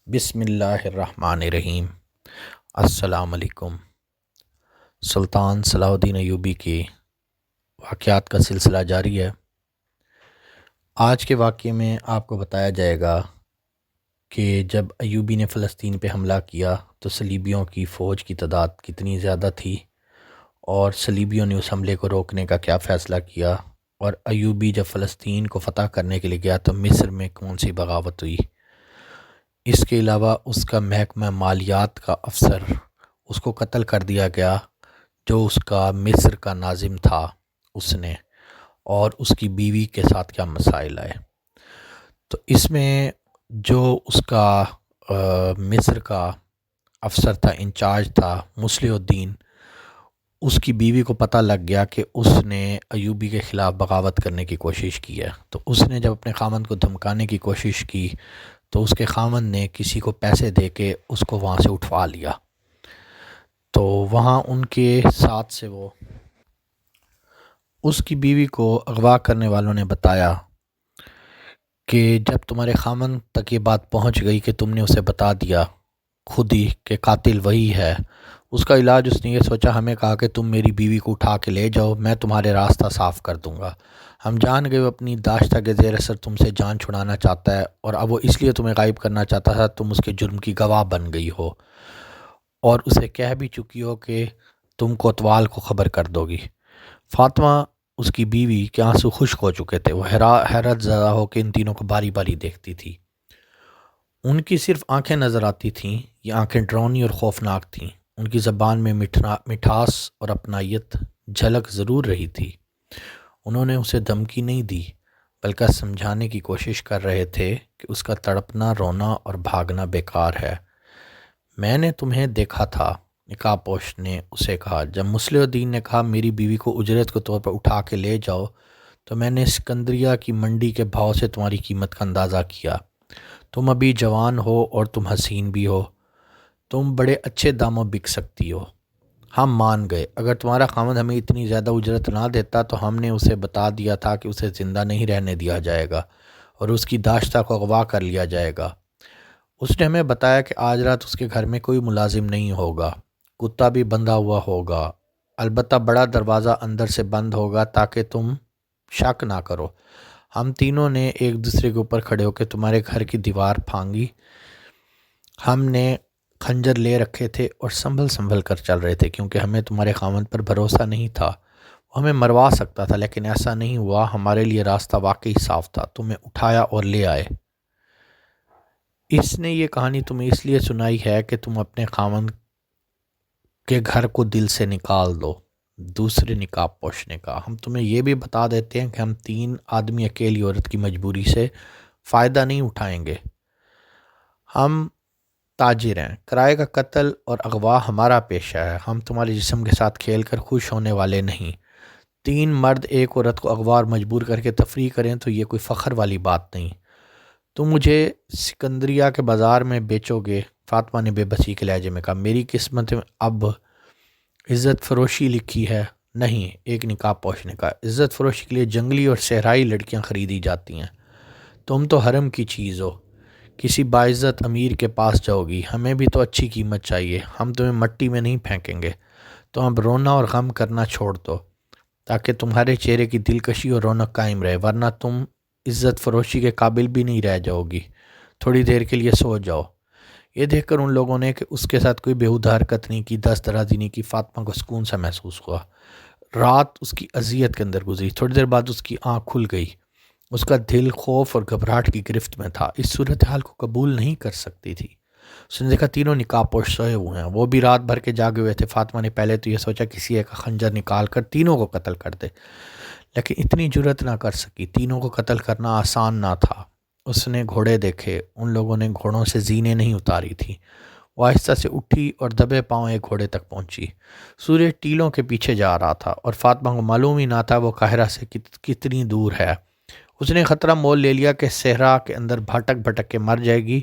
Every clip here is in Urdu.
بسم اللہ الرحمن الرحیم۔ السلام علیکم۔ سلطان صلاح الدین ایوبی کی واقعات کا سلسلہ جاری ہے۔ آج کے واقعے میں آپ کو بتایا جائے گا کہ جب ایوبی نے فلسطین پہ حملہ کیا تو صلیبیوں کی فوج کی تعداد کتنی زیادہ تھی، اور صلیبیوں نے اس حملے کو روکنے کا کیا فیصلہ کیا، اور ایوبی جب فلسطین کو فتح کرنے کے لیے گیا تو مصر میں کون سی بغاوت ہوئی۔ اس کے علاوہ اس کا محکمہ مالیات کا افسر اس کو قتل کر دیا گیا جو اس کا مصر کا ناظم تھا اس نے، اور اس کی بیوی کے ساتھ کیا مسائل آئے۔ تو اس میں جو اس کا مصر کا افسر تھا، انچارج تھا، مصلح الدین، اس کی بیوی کو پتہ لگ گیا کہ اس نے ایوبی کے خلاف بغاوت کرنے کی کوشش کی ہے۔ تو اس نے جب اپنے خامند کو دھمکانے کی کوشش کی تو اس کے خامند نے کسی کو پیسے دے کے اس کو وہاں سے اٹھوا لیا۔ تو وہاں ان کے ساتھ سے وہ اس کی بیوی کو اغوا کرنے والوں نے بتایا کہ جب تمہارے خامند تک یہ بات پہنچ گئی کہ تم نے اسے بتا دیا خود ہی کہ قاتل وہی ہے، اس کا علاج اس نے یہ سوچا، ہمیں کہا کہ تم میری بیوی کو اٹھا کے لے جاؤ، میں تمہارے راستہ صاف کر دوں گا۔ ہم جان گئے وہ اپنی داشتہ کے زیر اثر تم سے جان چھڑانا چاہتا ہے، اور اب وہ اس لیے تمہیں غائب کرنا چاہتا تھا تم اس کے جرم کی گواہ بن گئی ہو، اور اسے کہہ بھی چکی ہو کہ تم کوتوال کو خبر کر دو گی۔ فاطمہ اس کی بیوی کے آنسو خشک ہو چکے تھے، وہ حیرت زدہ ہو کے ان تینوں کو باری باری دیکھتی تھی۔ ان کی صرف آنکھیں نظر آتی تھیں، یہ آنکھیں ڈراؤنی اور خوفناک تھیں۔ ان کی زبان میں مٹھاس اور اپنائیت جھلک ضرور رہی تھی۔ انہوں نے اسے دھمکی نہیں دی بلکہ سمجھانے کی کوشش کر رہے تھے کہ اس کا تڑپنا، رونا اور بھاگنا بیکار ہے۔ میں نے تمہیں دیکھا تھا، نقاب پوش نے اسے کہا۔ جب مصلح الدین نے کہا میری بیوی کو اجرت کے طور پر اٹھا کے لے جاؤ تو میں نے اسکندریہ کی منڈی کے بھاؤ سے تمہاری قیمت کا اندازہ کیا۔ تم ابھی جوان ہو اور تم حسین بھی ہو، تم بڑے اچھے داموں بک سکتی ہو۔ ہم مان گئے، اگر تمہارا خامد ہمیں اتنی زیادہ اجرت نہ دیتا تو ہم نے اسے بتا دیا تھا کہ اسے زندہ نہیں رہنے دیا جائے گا اور اس کی داشتہ کو اغوا کر لیا جائے گا۔ اس نے ہمیں بتایا کہ آج رات اس کے گھر میں کوئی ملازم نہیں ہوگا، کتا بھی بندھا ہوا ہوگا، البتہ بڑا دروازہ اندر سے بند ہوگا تاکہ تم شک نہ کرو۔ ہم تینوں نے ایک دوسرے کے اوپر کھڑے ہو کے تمہارے گھر کی دیوار پھانگی۔ ہم نے خنجر لے رکھے تھے اور سنبھل سنبھل کر چل رہے تھے کیونکہ ہمیں تمہارے خامند پر بھروسہ نہیں تھا، وہ ہمیں مروا سکتا تھا، لیکن ایسا نہیں ہوا۔ ہمارے لیے راستہ واقعی صاف تھا، تمہیں اٹھایا اور لے آئے۔ اس نے یہ کہانی تمہیں اس لیے سنائی ہے کہ تم اپنے خامند کے گھر کو دل سے نکال دو۔ دوسرے نقاب پوش نے کہا، ہم تمہیں یہ بھی بتا دیتے ہیں کہ ہم 3 آدمی اکیلی عورت کی مجبوری سے فائدہ نہیں اٹھائیں گے۔ ہم تاجر ہیں، کرائے کا قتل اور اغوا ہمارا پیشہ ہے، ہم تمہارے جسم کے ساتھ کھیل کر خوش ہونے والے نہیں۔ 3 مرد ایک عورت کو اغوا اور مجبور کر کے تفریح کریں تو یہ کوئی فخر والی بات نہیں۔ تم مجھے سکندریہ کے بازار میں بیچو گے؟ فاطمہ نے بے بسی کے لہجے میں کہا، میری قسمت میں اب عزت فروشی لکھی ہے؟ نہیں، ایک نقاب پوش نے کہا، عزت فروشی کے لیے جنگلی اور صحرائی لڑکیاں خریدی جاتی ہیں، تم تو حرم کی چیز ہو، کسی باعزت امیر کے پاس جاؤ گی، ہمیں بھی تو اچھی قیمت چاہیے، ہم تمہیں مٹی میں نہیں پھینکیں گے۔ تو اب رونا اور غم کرنا چھوڑ دو تاکہ تمہارے چہرے کی دلکشی اور رونق قائم رہے، ورنہ تم عزت فروشی کے قابل بھی نہیں رہ جاؤ گی۔ تھوڑی دیر کے لیے سو جاؤ۔ یہ دیکھ کر ان لوگوں نے کہ اس کے ساتھ کوئی بیہودہ حرکت نہیں کی، دست درازی نہیں کی، فاطمہ کو سکون سا محسوس ہوا۔ رات اس کی اذیت کے اندر گزری۔ تھوڑی دیر بعد اس کی آنکھ کھل گئی۔ اس کا دل خوف اور گھبراہٹ کی گرفت میں تھا، اس صورتحال کو قبول نہیں کر سکتی تھی۔ اس نے دیکھا تینوں نقاب پوش سوئے ہوئے ہیں، وہ بھی رات بھر کے جاگے ہوئے تھے۔ فاطمہ نے پہلے تو یہ سوچا کسی ایک کا خنجر نکال کر تینوں کو قتل کر دے، لیکن اتنی جرأت نہ کر سکی، تینوں کو قتل کرنا آسان نہ تھا۔ اس نے گھوڑے دیکھے، ان لوگوں نے گھوڑوں سے زینے نہیں اتاری تھی۔ وہ آہستہ سے اٹھی اور دبے پاؤں ایک گھوڑے تک پہنچی۔ سورج ٹیلوں کے پیچھے جا رہا تھا اور فاطمہ کو معلوم ہی نہ تھا وہ قاہرہ سے کتنی دور ہے۔ اس نے خطرہ مول لے لیا کہ صحرا کے اندر بھٹک بھٹک کے مر جائے گی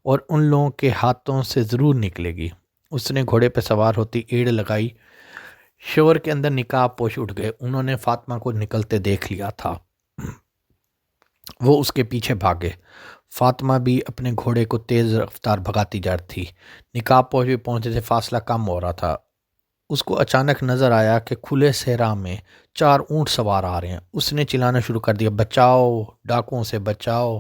اور ان لوگوں کے ہاتھوں سے ضرور نکلے گی۔ اس نے گھوڑے پہ سوار ہوتی ایڑ لگائی۔ شور کے اندر نقاب پوش اٹھ گئے، انہوں نے فاطمہ کو نکلتے دیکھ لیا تھا۔ وہ اس کے پیچھے بھاگے۔ فاطمہ بھی اپنے گھوڑے کو تیز رفتار بھگاتی جا رہی تھی۔ نقاب پوش بھی پہنچے تھے، فاصلہ کم ہو رہا تھا۔ اس کو اچانک نظر آیا کہ کھلے صحرا میں 4 اونٹ سوار آ رہے ہیں۔ اس نے چلانا شروع کر دیا، بچاؤ، ڈاکوؤں سے بچاؤ۔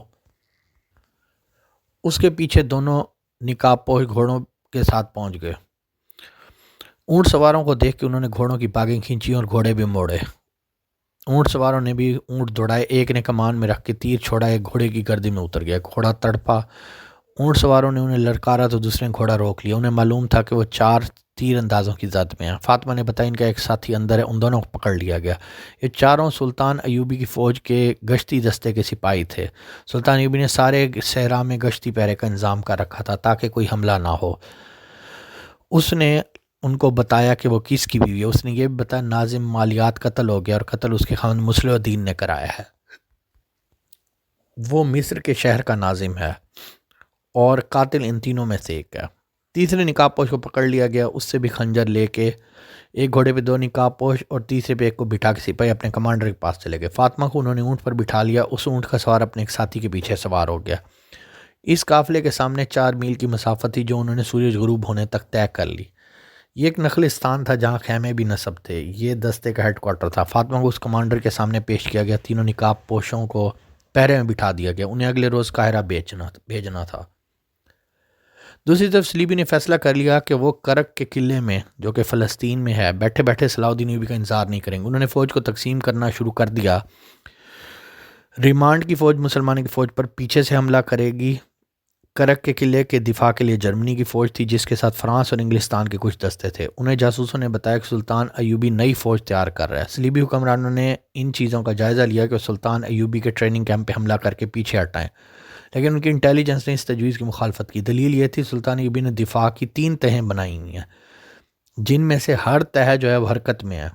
اس کے پیچھے دونوں نقاب پوش گھوڑوں کے ساتھ پہنچ گئے۔ اونٹ سواروں کو دیکھ کے انہوں نے گھوڑوں کی باگیں کھینچی اور گھوڑے بھی موڑے۔ اونٹ سواروں نے بھی اونٹ دوڑائے، ایک نے کمان میں رکھ کے تیر چھوڑا، ایک گھوڑے کی گردی میں اتر گیا، گھوڑا تڑپا۔ اونٹ سواروں نے انہیں للکارا تو دوسرے نے گھوڑا روک لیا۔ انہیں معلوم تھا کہ وہ 4 تیر اندازوں کی زد میں ہیں۔ فاطمہ نے بتایا ان کا ایک ساتھی اندر ہے، ان دونوں کو پکڑ لیا گیا۔ یہ چاروں سلطان ایوبی کی فوج کے گشتی دستے کے سپاہی تھے۔ سلطان ایوبی نے سارے صحرا میں گشتی پہرے کا انتظام کر رکھا تھا تاکہ کوئی حملہ نہ ہو۔ اس نے ان کو بتایا کہ وہ کس کی بیوی ہے۔ اس نے یہ بھی بتایا ناظم مالیات قتل ہو گیا اور قتل اس کے خاوند مصلح الدین نے کرایا ہے۔ وہ مصر کے شہر کا ناظم ہے اور قاتل ان تینوں میں سے ایک ہے۔ تیسرے نقاب پوش کو پکڑ لیا گیا، اس سے بھی خنجر لے کے ایک گھوڑے پہ 2 نقاب پوش اور تیسرے پہ ایک کو بٹھا کے سپاہی اپنے کمانڈر کے پاس چلے گئے۔ فاطمہ کو انہوں نے اونٹ پر بٹھا لیا، اس اونٹ کا سوار اپنے ایک ساتھی کے پیچھے سوار ہو گیا۔ اس قافلے کے سامنے 4 میل کی مسافت تھی جو انہوں نے سورج غروب ہونے تک طے کر لی۔ یہ ایک نخلستان تھا جہاں خیمے بھی نصب تھے، یہ دستے کا ہیڈ کوارٹر تھا۔ فاطمہ کو اس کمانڈر کے سامنے پیش کیا گیا، تینوں نقاب پوشوں کو پہرے میں بٹھا دیا گیا، انہیں اگلے روز قاہرہ بھیجنا تھا۔ دوسری طرف سلیبی نے فیصلہ کر لیا کہ وہ کرک کے قلعے میں جو کہ فلسطین میں ہے بیٹھے بیٹھے صلاح الدین ایوبی کا انتظار نہیں کریں گے۔ انہوں نے فوج کو تقسیم کرنا شروع کر دیا۔ ریمانڈ کی فوج مسلمانوں کی فوج پر پیچھے سے حملہ کرے گی۔ کرک کے قلعے کے دفاع کے لیے جرمنی کی فوج تھی جس کے ساتھ فرانس اور انگلستان کے کچھ دستے تھے۔ انہیں جاسوسوں نے بتایا کہ سلطان ایوبی نئی فوج تیار کر رہا ہے۔ صلیبی حکمرانوں نے ان چیزوں کا جائزہ لیا کہ وہ سلطان ایوبی کے ٹریننگ کیمپ پہ حملہ کر کے پیچھے ہٹائیں، لیکن ان کی انٹیلیجنس نے اس تجویز کی مخالفت کی۔ دلیل یہ تھی سلطان ایوبی نے دفاع کی 3 تہیں بنائی ہوئی ہیں جن میں سے ہر تہہ جو ہے وہ حرکت میں ہے۔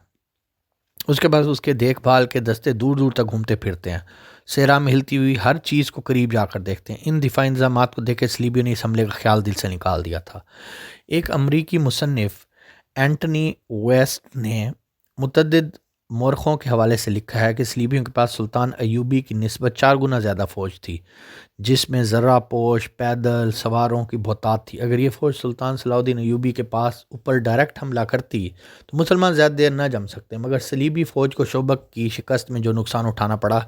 اس کے بعد اس کے دیکھ بھال کے دستے دور دور تک گھومتے پھرتے ہیں، صحرا میں ہلتی ہوئی ہر چیز کو قریب جا کر دیکھتے ہیں۔ ان دفاعی انتظامات کو دیکھ کے صلیبیوں نے اس حملے کا خیال دل سے نکال دیا تھا۔ ایک امریکی مصنف اینٹنی ویسٹ نے متعدد مورخوں کے حوالے سے لکھا ہے کہ صلیبیوں کے پاس سلطان ایوبی کی نسبت 4 گنا زیادہ فوج تھی، جس میں ذرہ پوش، پیدل سواروں کی بہتات تھی۔ اگر یہ فوج سلطان صلاح الدین ایوبی کے پاس اوپر ڈائریکٹ حملہ کرتی تو مسلمان زیادہ دیر نہ جم سکتے، مگر صلیبی فوج کو شوبک کی شکست میں جو نقصان اٹھانا پڑا،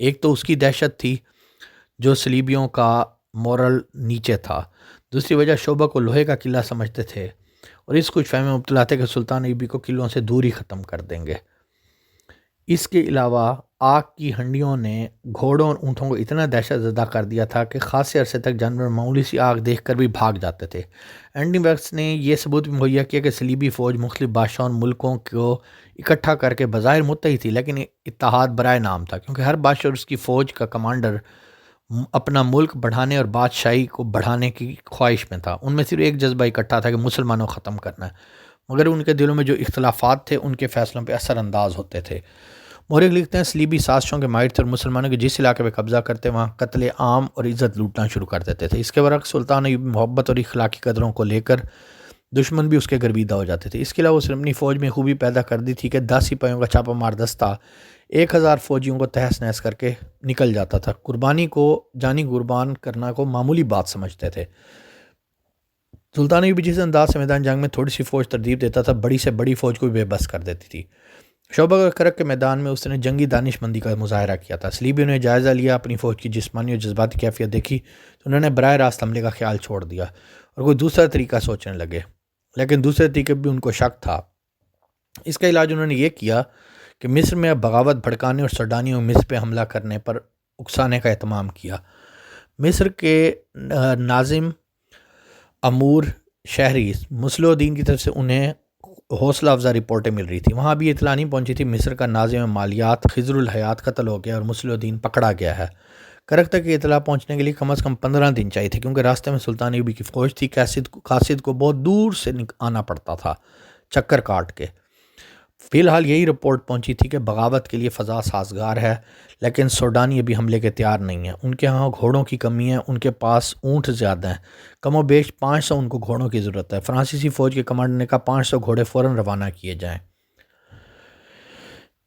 ایک تو اس کی دہشت تھی جو صلیبیوں کا مورل نیچے تھا، دوسری وجہ شوبک کو لوہے کا قلعہ سمجھتے تھے اور اس کچھ فہم میں مبتلا تھے کہ سلطان ایوبی کو قلعوں سے دور ہی ختم کر دیں گے۔ اس کے علاوہ آگ کی ہنڈیوں نے گھوڑوں اور اونٹوں کو اتنا دہشت زدہ کر دیا تھا کہ خاصے عرصے تک جانور معمولی سی آگ دیکھ کر بھی بھاگ جاتے تھے۔ اینٹنی ویکس نے یہ ثبوت بھی مہیا کیا کہ صلیبی فوج مختلف بادشاہوں اور ملکوں کو اکٹھا کر کے بظاہر متحد تھی، لیکن اتحاد برائے نام تھا، کیونکہ ہر بادشاہ اور اس کی فوج کا کمانڈر اپنا ملک بڑھانے اور بادشاہی کو بڑھانے کی خواہش میں تھا۔ ان میں صرف ایک جذبہ اکٹھا تھا کہ مسلمانوں کو ختم کرنا ہے، مگر ان کے دلوں میں جو اختلافات تھے ان کے فیصلوں پہ اثر انداز ہوتے تھے۔ مورخ لکھتے ہیں صلیبی سازشوں کے ماہر تھے اور مسلمانوں کے جس علاقے پہ قبضہ کرتے وہاں قتل عام اور عزت لوٹنا شروع کر دیتے تھے۔ اس کے برعکس سلطان ایوبی محبت اور اخلاقی قدروں کو لے کر دشمن بھی اس کے گرویدہ ہو جاتے تھے۔ اس کے علاوہ اس نے اپنی فوج میں خوبی پیدا کر دی تھی کہ 10 سپاہیوں کا چھاپا مار دستہ 1000 فوجیوں کو تہس نہس کر کے نکل جاتا تھا۔ قربانی کو جانی قربان کرنا کو معمولی بات سمجھتے تھے۔ سلطان ایوبی جس انداز سے میدان جنگ میں تھوڑی سی فوج ترتیب دیتا تھا، بڑی سے بڑی فوج کو بھی بے بس کر دیتی تھی۔ شوبک اور کرک کے میدان میں اس نے جنگی دانش مندی کا مظاہرہ کیا تھا۔ صلیبیوں نے جائزہ لیا، اپنی فوج کی جسمانی اور جذباتی کیفیت دیکھی تو انہوں نے براہ راست حملے کا خیال چھوڑ دیا اور کوئی دوسرا طریقہ سوچنے لگے، لیکن دوسرے طریقے بھی ان کو شک تھا۔ اس کا علاج انہوں نے یہ کیا کہ مصر میں بغاوت بھڑکانے اور سردانیوں مصر پہ حملہ کرنے پر اکسانے کا اہتمام کیا۔ مصر کے ناظم امور شہری مصلح الدین کی طرف سے انہیں حوصلہ افزا رپورٹیں مل رہی تھی۔ وہاں بھی اطلاع نہیں پہنچی تھی مصر کا ناظم مالیات خضر الحیات قتل ہو گیا اور مصلح الدین پکڑا گیا ہے۔ کرک تک کی اطلاع پہنچنے کے لیے کم از کم 15 دن چاہیے تھے، کیونکہ راستے میں سلطان ایوبی کی فوج تھی۔ قاصد کو بہت دور سے آنا پڑتا تھا چکر کاٹ کے۔ فی الحال یہی رپورٹ پہنچی تھی کہ بغاوت کے لیے فضا سازگار ہے، لیکن سوڈانی ابھی حملے کے تیار نہیں ہیں۔ ان کے ہاں گھوڑوں کی کمی ہے، ان کے پاس اونٹ زیادہ ہیں، کم و بیش 500 ان کو گھوڑوں کی ضرورت ہے۔ فرانسیسی فوج کے کمانڈر نے کہا 500 گھوڑے فوراً روانہ کیے جائیں۔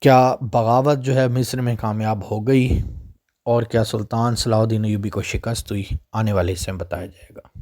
کیا بغاوت جو ہے مصر میں کامیاب ہو گئی؟ اور کیا سلطان صلاح الدین ایوبی کو شکست ہوئی، آنے والے حصے میں بتایا جائے گا۔